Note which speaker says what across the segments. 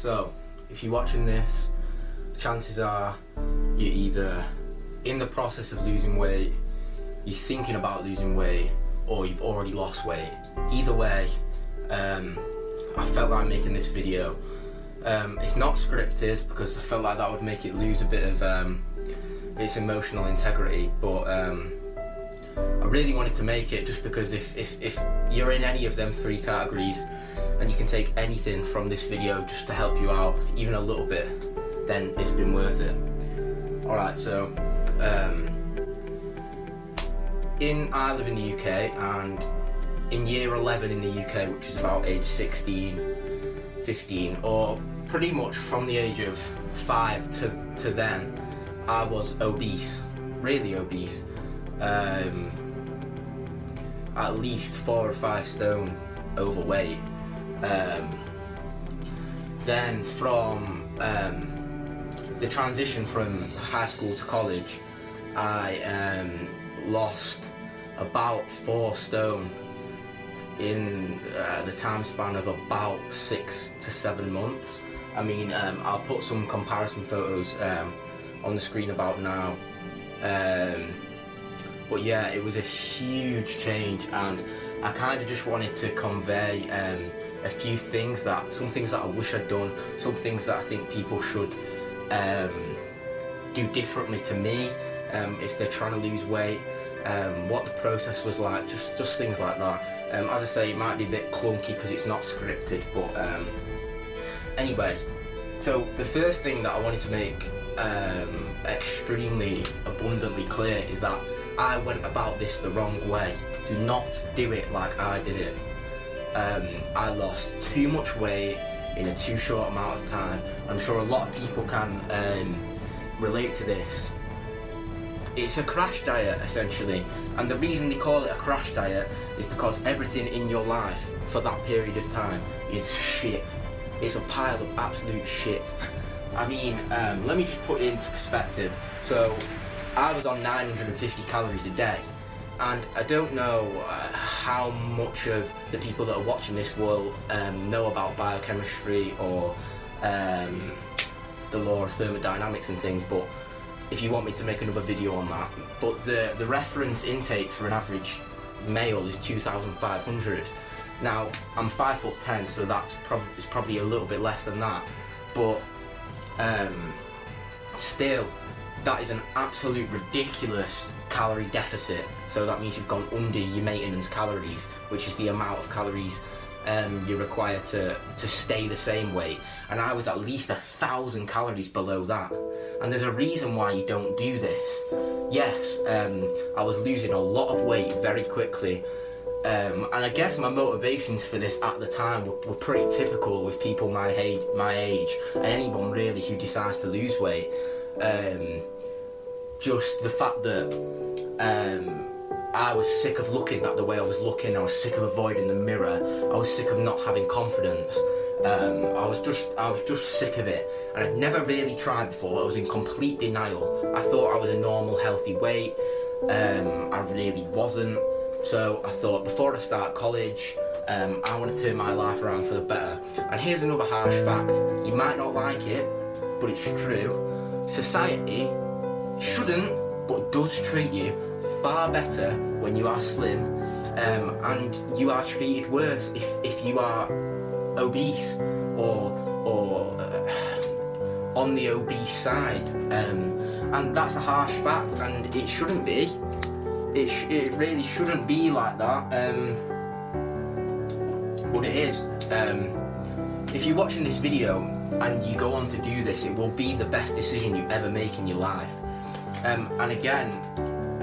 Speaker 1: So, if you're watching this, chances are you're either in the process of losing weight, you're thinking about losing weight, or you've already lost weight. Either way, I felt like making this video. It's not scripted because I felt like that would make it lose a bit of its emotional integrity, but I really wanted to make it just because if you're in any of them three categories and you can take anything from this video just to help you out, even a little bit, then it's been worth it. Alright, so I live in the UK, and in year 11 in the UK, which is about age 16, 15, or pretty much from the age of 5 to then, I was obese, really obese, at least 4 or 5 stone overweight. Then from the transition from high school to college, I lost about 4 stone in the time span of about 6 to 7 months. I mean, I'll put some comparison photos on the screen about now, but yeah, it was a huge change, and I kind of just wanted to convey a few things, some things that I wish I'd done, some things that I think people should do differently to me if they're trying to lose weight, what the process was like, just things like that. As I say, it might be a bit clunky because it's not scripted, but anyways, so the first thing that I wanted to make extremely abundantly clear is that I went about this the wrong way. Do not do it like I did it. I lost too much weight in a too short amount of time. I'm sure a lot of people can relate to this. It's a crash diet, essentially, and the reason they call it a crash diet is because everything in your life for that period of time is shit. It's a pile of absolute shit. I mean, let me just put it into perspective. So, I was on 950 calories a day, and I don't know how much of the people that are watching this will know about biochemistry or the law of thermodynamics and things, but if you want me to make another video on that. But the reference intake for an average male is 2,500. Now, I'm 5'10", so it's probably a little bit less than that, but still, that is an absolute ridiculous calorie deficit. So that means you've gone under your maintenance calories, which is the amount of calories you require to stay the same weight, and I was at least 1,000 calories below that. And there's a reason why you don't do this. Yes, I was losing a lot of weight very quickly, and I guess my motivations for this at the time were pretty typical with people my age, and anyone really who decides to lose weight. Just the fact that I was sick of looking at the way I was looking. I was sick of avoiding the mirror. I was sick of not having confidence. I was just sick of it, and I'd never really tried before. I was in complete denial. I thought I was a normal, healthy weight. I really wasn't. So I thought, before I start college, I want to turn my life around for the better. And here's another harsh fact. You might not like it, but it's true. Society shouldn't, but does treat you far better when you are slim, and you are treated worse if you are obese or on the obese side, and that's a harsh fact, and it shouldn't be. It really shouldn't be like that, but it is. If you're watching this video and you go on to do this, it will be the best decision you ever make in your life. And again,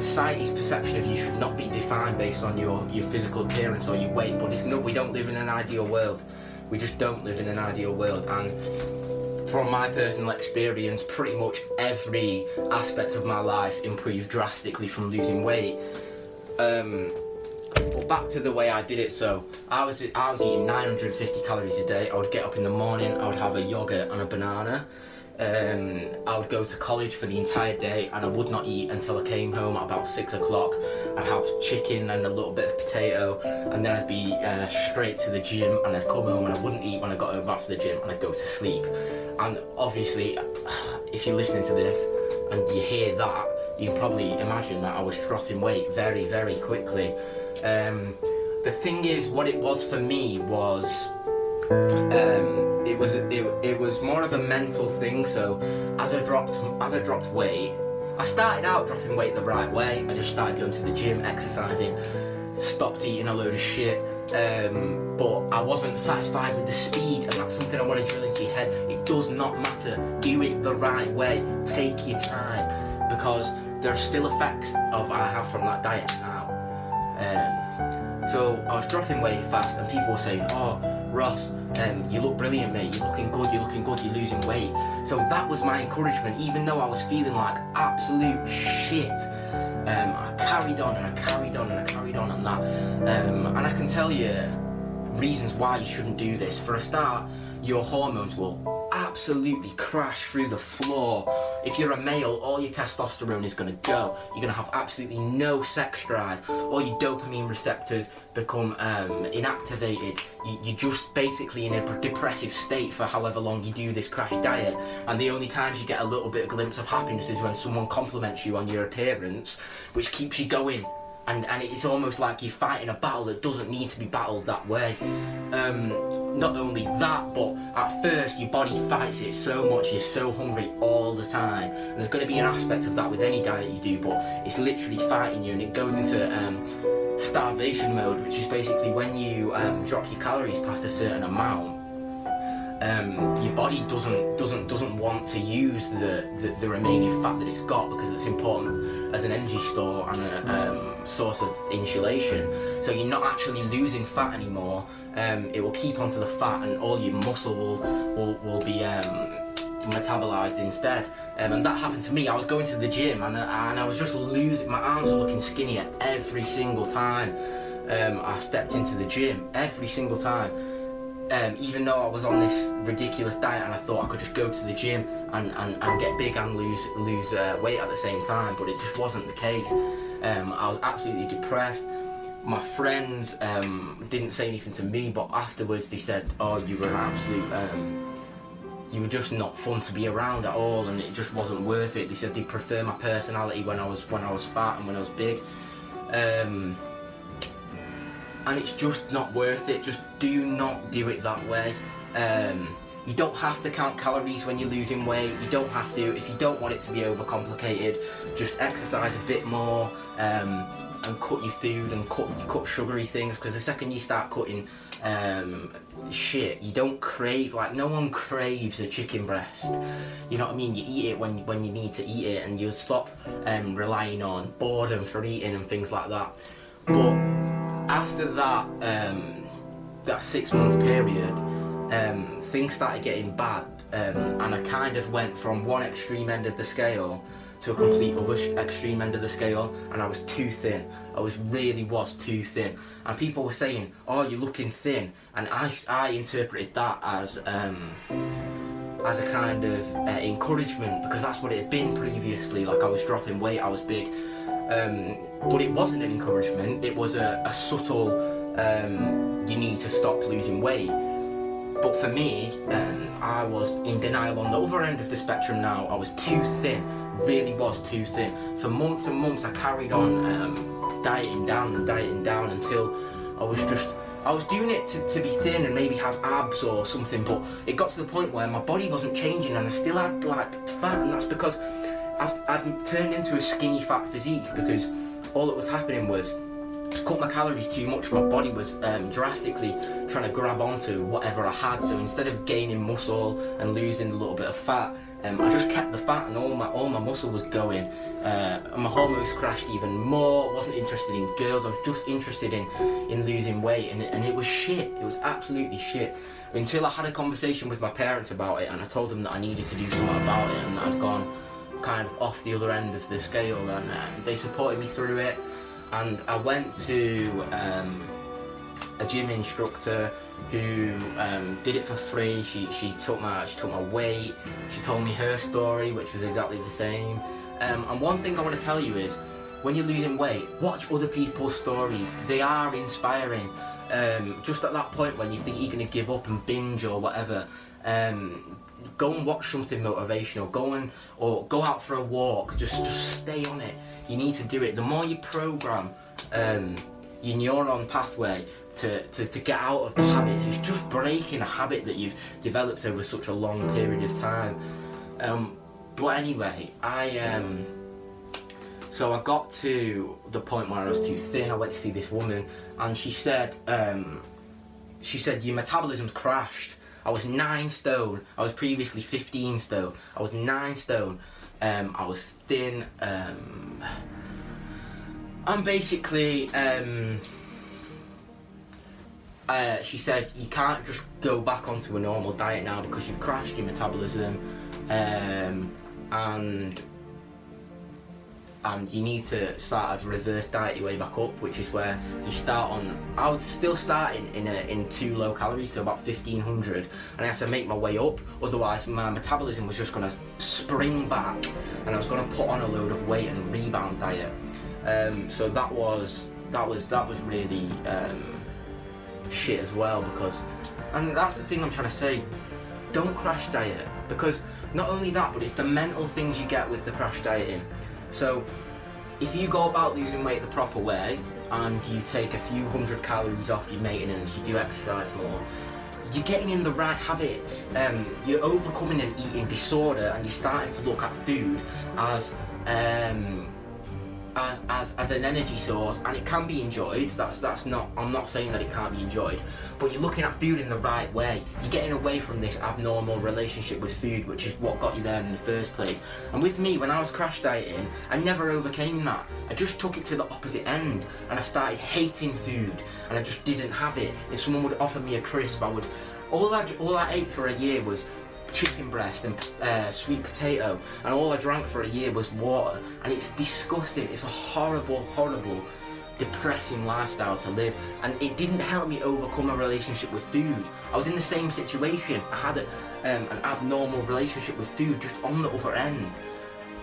Speaker 1: society's perception of you should not be defined based on your physical appearance or your weight, but we don't live in an ideal world. We just don't live in an ideal world, and from my personal experience, pretty much every aspect of my life improved drastically from losing weight. But back to the way I did it. So I was eating 950 calories a day. I would get up in the morning, I would have a yogurt and a banana. I would go to college for the entire day and I would not eat until I came home at about 6 o'clock. I'd have chicken and a little bit of potato, and then I'd be straight to the gym, and I'd come home and I wouldn't eat when I got home after the gym, and I'd go to sleep. And obviously, if you're listening to this and you hear that, you can probably imagine that I was dropping weight very, very quickly. The thing is, what it was for me was it was more of a mental thing. So as I dropped weight, I started out dropping weight the right way. I just started going to the gym, exercising, stopped eating a load of shit. But I wasn't satisfied with the speed, and that's something I want to drill into your head. It does not matter. Do it the right way. Take your time, because there are still effects I have from that diet now. So I was dropping weight fast, and people were saying, "Oh, Ross, you look brilliant, mate. You're looking good. You're losing weight." So that was my encouragement, even though I was feeling like absolute shit. I carried on and I carried on and I carried on that. And I can tell you reasons why you shouldn't do this. For a start, your hormones will absolutely crash through the floor. If you're a male, all your testosterone is going to go. You're going to have absolutely no sex drive. All your dopamine receptors become inactivated. You're just basically in a depressive state for however long you do this crash diet. And the only times you get a little bit of glimpse of happiness is when someone compliments you on your appearance, which keeps you going. And it's almost like you're fighting a battle that doesn't need to be battled that way. Not only that, but at first your body fights it so much, you're so hungry all the time. And there's going to be an aspect of that with any diet you do, but it's literally fighting you, and it goes into starvation mode, which is basically when you drop your calories past a certain amount. Your body doesn't want to use the remaining fat that it's got, because it's important as an energy store and a source of insulation. So you're not actually losing fat anymore. It will keep onto the fat, and all your muscle will be metabolized instead. And that happened to me. I was going to the gym and I was just losing. My arms were looking skinnier every single time I stepped into the gym. Every single time. Even though I was on this ridiculous diet and I thought I could just go to the gym and get big and lose weight at the same time, but it just wasn't the case. I was absolutely depressed. My friends didn't say anything to me, but afterwards they said, "Oh, you were an absolute, you were just not fun to be around at all, and it just wasn't worth it." They said they prefer my personality when I was fat and when I was big. And it's just not worth it. Just do not do it that way. You don't have to count calories when you're losing weight. You don't have to. If you don't want it to be overcomplicated, just exercise a bit more and cut your food and cut sugary things, because the second you start cutting shit, you don't crave, like no one craves a chicken breast. You know what I mean? You eat it when you need to eat it, and you'll stop relying on boredom for eating and things like that. But after that, that 6 month period, things started getting bad, and I kind of went from one extreme end of the scale to a complete other extreme end of the scale, and I was too thin. I really was too thin, and people were saying, "Oh, you're looking thin," and I interpreted that as a kind of encouragement, because that's what it had been previously. Like, I was dropping weight, I was big. But it wasn't an encouragement, it was a subtle, you need to stop losing weight. But for me, I was in denial on the other end of the spectrum now. I was too thin, really was too thin. For months and months I carried on dieting down until I was doing it to be thin and maybe have abs or something, but it got to the point where my body wasn't changing and I still had like fat, and that's because I've turned into a skinny fat physique, because all that was happening was to cut my calories too much. My body was drastically trying to grab onto whatever I had. So instead of gaining muscle and losing a little bit of fat, I just kept the fat, and all my muscle was going. And my hormones crashed even more. I wasn't interested in girls. I was just interested in losing weight, and it was shit. It was absolutely shit. Until I had a conversation with my parents about it, and I told them that I needed to do something about it, and that I'd gone kind of off the other end of the scale, and they supported me through it. And I went to a gym instructor who did it for free. She took my weight. She told me her story, which was exactly the same. And one thing I want to tell you is, when you're losing weight, watch other people's stories. They are inspiring. Just at that point when you think you're going to give up and binge or whatever, go and watch something motivational. Go out for a walk. Just stay on it. You need to do it. The more you program your neuron pathway to get out of the habits, it's just breaking a habit that you've developed over such a long period of time. But anyway, so I got to the point where I was too thin. I went to see this woman, and she said, your metabolism's crashed. I was 9 stone. I was previously 15 stone. I was 9 stone. I was thin. And basically, she said, you can't just go back onto a normal diet now because you've crashed your metabolism, and you need to start a reverse diet your way back up, which is where you start on. I would still start in too low calories, so about 1500, and I had to make my way up. Otherwise, my metabolism was just going to spring back, and I was going to put on a load of weight and rebound diet. So that was really shit as well, because, and that's the thing I'm trying to say. Don't crash diet, because not only that, but it's the mental things you get with the crash dieting. So if you go about losing weight the proper way and you take a few hundred calories off your maintenance, you do exercise more, you're getting in the right habits, you're overcoming an eating disorder, and you're starting to look at food as an energy source, and it can be enjoyed. That's not, I'm not saying that it can't be enjoyed, but you're looking at food in the right way. You're getting away from this abnormal relationship with food, which is what got you there in the first place. And with me, when I was crash dieting, I never overcame that. I just took it to the opposite end, and I started hating food, and I just didn't have it. If someone would offer me a crisp, all I ate for a year was chicken breast and sweet potato, and all I drank for a year was water, and it's disgusting. It's a horrible, depressing lifestyle to live, and it didn't help me overcome a relationship with food. I was in the same situation. I had an abnormal relationship with food, just on the other end,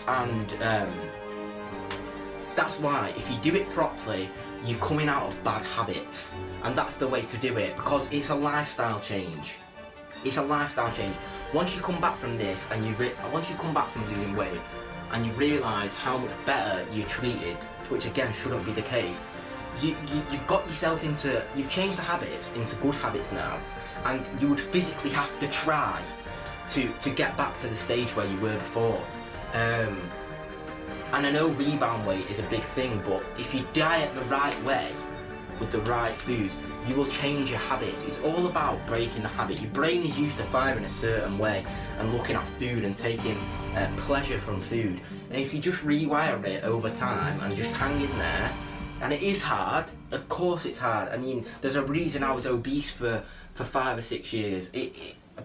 Speaker 1: and that's why if you do it properly, you're coming out of bad habits, and that's the way to do it, because it's a lifestyle change. It's a lifestyle change. Once you come back from this, and once you come back from losing weight, and you realise how much better you're treated, which again shouldn't be the case, you've got yourself you've changed the habits into good habits now, and you would physically have to try to get back to the stage where you were before. And I know rebound weight is a big thing, but if you diet the right way, with the right foods, you will change your habits. It's all about breaking the habit. Your brain is used to firing a certain way and looking at food and taking pleasure from food. And if you just rewire it over time and just hang in there, and it is hard, of course it's hard. I mean, there's a reason I was obese for 5 or 6 years.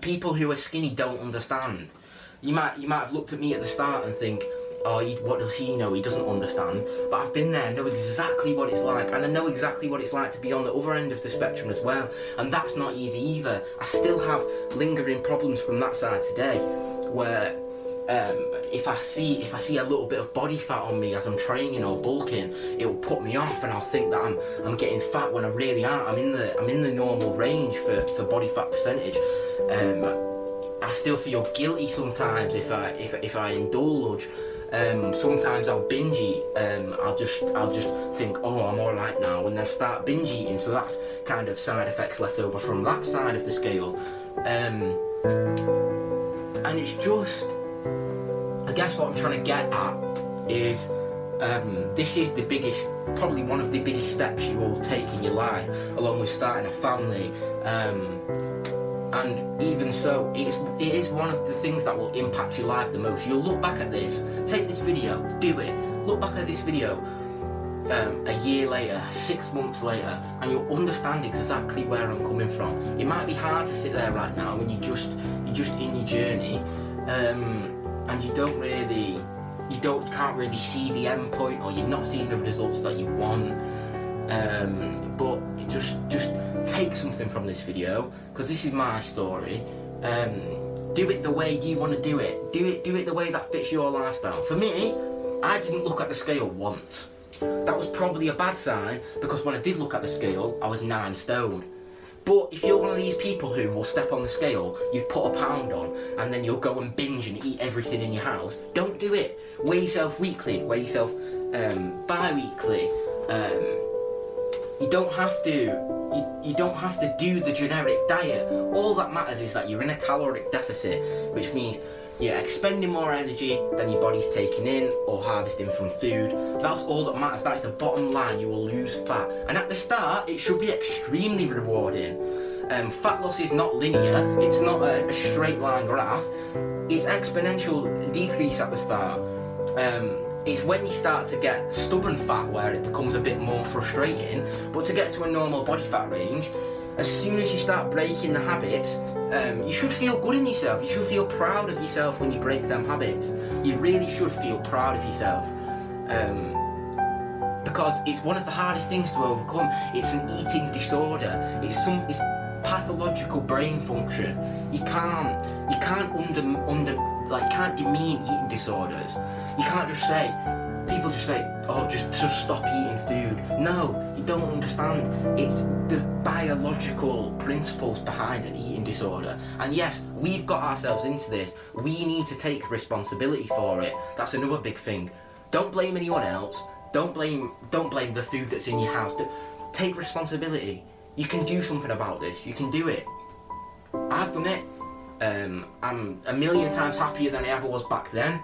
Speaker 1: People who are skinny don't understand. You might have looked at me at the start and think, oh, what does he know? He doesn't understand. But I've been there, I know exactly what it's like, and I know exactly what it's like to be on the other end of the spectrum as well, and that's not easy either. I still have lingering problems from that side today, where if I see a little bit of body fat on me as I'm training or bulking, it will put me off, and I'll think that I'm getting fat when I really aren't. I'm in the normal range for body fat percentage. I still feel guilty sometimes if I indulge. Sometimes I'll binge eat. I'll just think, oh, I'm alright now, and then start binge eating. So that's kind of side effects left over from that side of the scale. And it's just, I guess what I'm trying to get at is, this is the biggest, probably one of the biggest steps you will take in your life, along with starting a family. And even so, it is one of the things that will impact your life the most. You'll look back at this, take this video, do it, look back at this video a year later, 6 months later, and you'll understand exactly where I'm coming from. It might be hard to sit there right now when you're just in your journey, and you can't really see the end point, or you're not seeing the results that you want. But just take something from this video, because this is my story. Do it the way you want to do it. Do it the way that fits your lifestyle. For me, I didn't look at the scale once. That was probably a bad sign, because when I did look at the scale, I was 9 stone. But if you're one of these people who will step on the scale, you've put a pound on, and then you'll go and binge and eat everything in your house, don't do it. Weigh yourself weekly, weigh yourself bi-weekly. You don't have to do the generic diet. All that matters is that you're in a caloric deficit, which means you're expending more energy than your body's taking in or harvesting from food. That's all that matters. That's the bottom line. You will lose fat, and at the start it should be extremely rewarding. Fat loss is not linear. It's not a straight line graph. It's exponential decrease at the start. It's when you start to get stubborn fat where it becomes a bit more frustrating. But to get to a normal body fat range, as soon as you start breaking the habits, you should feel good in yourself. You should feel proud of yourself when you break them habits. You really should feel proud of yourself. Because it's one of the hardest things to overcome. It's an eating disorder. It's pathological brain function. You can't demean eating disorders. You can't just say, people just say, oh, just stop eating food. No, you don't understand. There's biological principles behind an eating disorder. And yes, we've got ourselves into this. We need to take responsibility for it. That's another big thing. Don't blame anyone else. Don't blame the food that's in your house. Take responsibility. You can do something about this. You can do it. I've done it. I'm a million times happier than I ever was back then.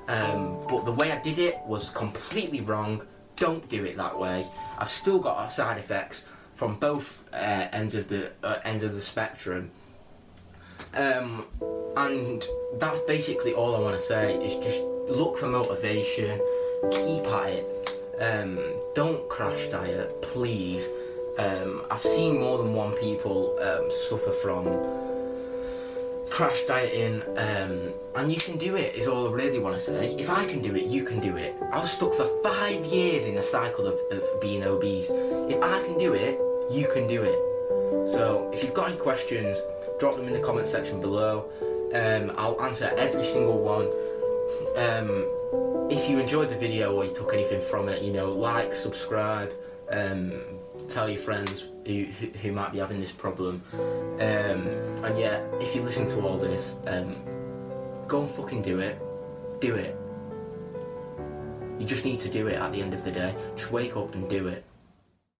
Speaker 1: But the way I did it was completely wrong. Don't do it that way. I've still got side effects from both ends of the spectrum. And that's basically all I want to say, is just look for motivation, keep at it. Don't crash diet, please. I've seen more than one people suffer from crash dieting, and you can do it, is all I really want to say. If I can do it, you can do it. I was stuck for 5 years in a cycle of being obese. If I can do it, you can do it. So if you've got any questions, drop them in the comment section below. I'll answer every single one. If you enjoyed the video or you took anything from it, like, subscribe, tell your friends who might be having this problem. And yeah, if you listen to all this, go and fucking do it. Do it. You just need to do it at the end of the day. Just wake up and do it.